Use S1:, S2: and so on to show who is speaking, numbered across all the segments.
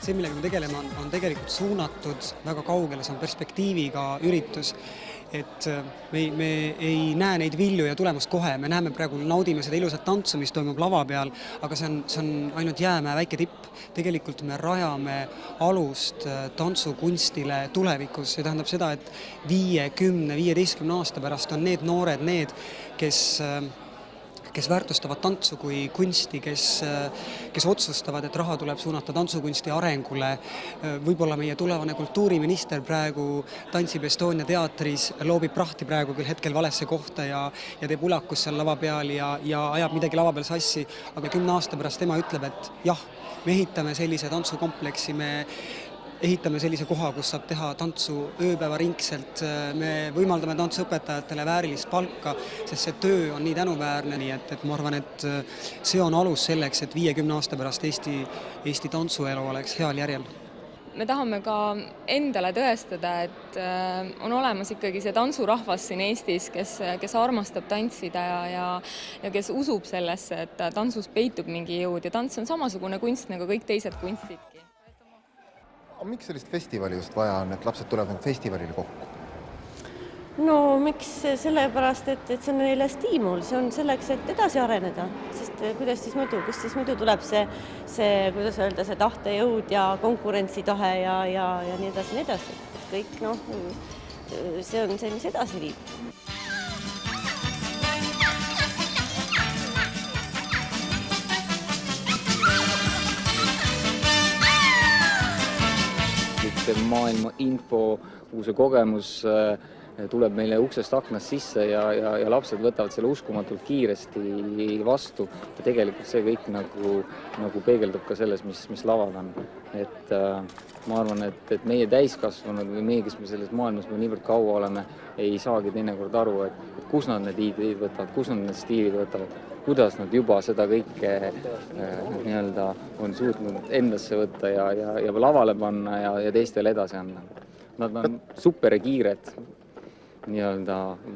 S1: see, millega me tegeleme, on tegelikult suunatud väga kaugele, see on perspektiiviga üritus, et me ei näe neid vilju ja tulemust kohe, me näeme praegu, naudime seda ilusat tantsu, mis toimub lava peal, aga see on ainult jäämäe väike tipp. Tegelikult me rajame alust tantsukunstile tulevikus. See tähendab seda, et 5-10-15 aasta pärast on need noored, kes väärtustavad tantsu kui kunsti, kes otsustavad, et raha tuleb suunata tantsukunsti arengule. Võib-olla meie tulevane kultuuriminister praegu tantsib Estonia teatris, loobib prahti praegu küll hetkel valesse kohta ja teeb ulakus seal lava peal ja ajab midagi lava peal sassi, aga 10 aasta pärast tema ütleb, et jah, me ehitame sellise tantsukompleksi, me ehitame sellise koha, kus saab teha tantsu ööpäevaringselt, me võimaldame tantsuõpetajatele väärilist palka, sest see töö on nii tänuväärne, nii et ma arvan, et see on alus selleks, et 50 aasta pärast Eesti tantsuelu oleks heal järjel.
S2: Me tahame ka endale tõestada, et on olemas ikkagi see tantsurahvas siin Eestis, kes armastab tantsida ja kes usub sellesse, et tantsus peitub mingi jõud ja tants on samasugune kunst nagu kõik teised kunstidki.
S3: Miks sellist festivali just vaja on, et lapsed tulevad festivalile kokku?
S4: No miks? Sellepärast, et see on neile stiimul, see on selleks, et edasi areneda, sest kuidas siis muidu tuleb see, kuidas öelda, see tahtejõud ja konkurentsitahe ja nii edasi. Et kõik, see on see, mis edasi viib.
S5: Maailma info, uus kogemus tuleb meile uksest aknast sisse ja lapsed võtavad selle uskumatult kiiresti vastu. Ja tegelikult see kõik nagu peegeldub ka selles, mis laval on. Et ma arvan, et meie täiskasvanud või meie, kes me selles maailmas niivõrd kaua oleme, ei saagi teinekord aru, et kus nad need ideid võtavad, kus nad need stiilid võtavad, kuidas nad juba seda kõike on suutnud endasse võtta ja lavale panna ja teistele edasi anda. Nad on super kiired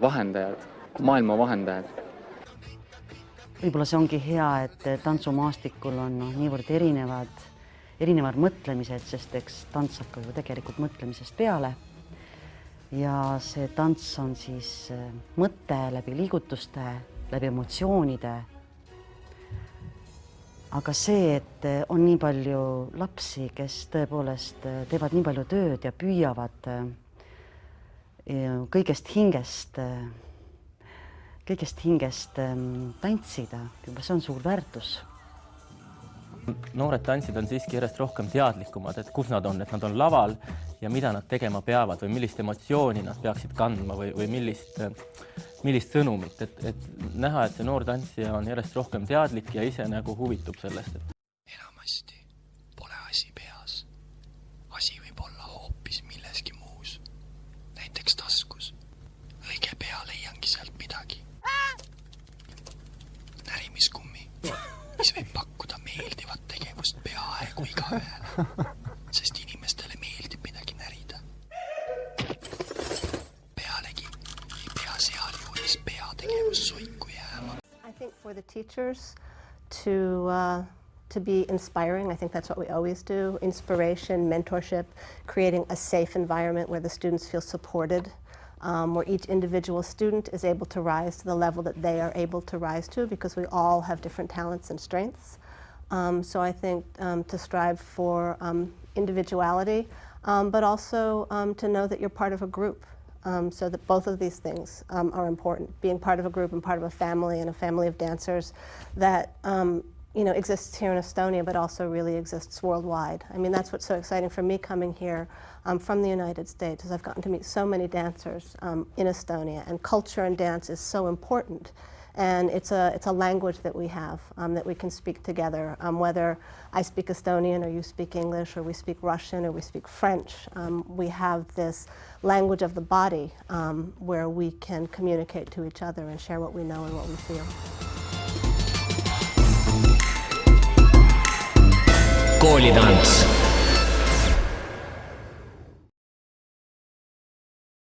S5: vahendajad, maailma vahendajad.
S6: Võib-olla see ongi hea, et tantsumaastikul on niivõrd erinevad mõtlemised, sest eks tants hakkab ju tegelikult mõtlemisest peale. Ja see tants on siis mõte läbi liigutuste, läbi emotsioonide. Aga see, et on nii palju lapsi, kes tõepoolest teevad nii palju tööd ja püüavad kõigest hingest tantsida, juba see on suur väärtus.
S7: Noored tantsid on siiski järjest rohkem teadlikumad, et kus nad on laval ja mida nad tegema peavad või millist emotsiooni nad peaksid kandma või millist sõnumit, et näha, et see noor tantsija on järjest rohkem teadlik ja ise nagu huvitub sellest.
S8: Enamasti pole asi peas. Asi võib olla hoopis milleski muus. Näiteks taskus. Õige pea leiangi sealt midagi. Närimiskummi, mis võib pakkuda meeldivat tegevust peaaegu igaühele, sest inimestele meeldib midagi närida. Pealegi ei pea sealjuures peategevus soiku jääma.
S9: I think for the teachers to be inspiring, I think that's what we always do, inspiration, mentorship, creating a safe environment where the students feel supported, where each individual student is able to rise to the level that they are able to rise to, because we all have different talents and strengths. So I think to strive for individuality, but also to know that you're part of a group, so that both of these things are important. Being part of a group and part of a family and a family of dancers that exists here in Estonia, but also really exists worldwide. I mean, that's what's so exciting for me coming here from the United States, is I've gotten to meet so many dancers in Estonia, and culture and dance is so important. And it's a language that we have, that we can speak together, whether I speak Estonian or you speak English or we speak Russian or we speak French. We have this language of the body where we can communicate to each other and share what we know and what we feel.
S8: Koolitants.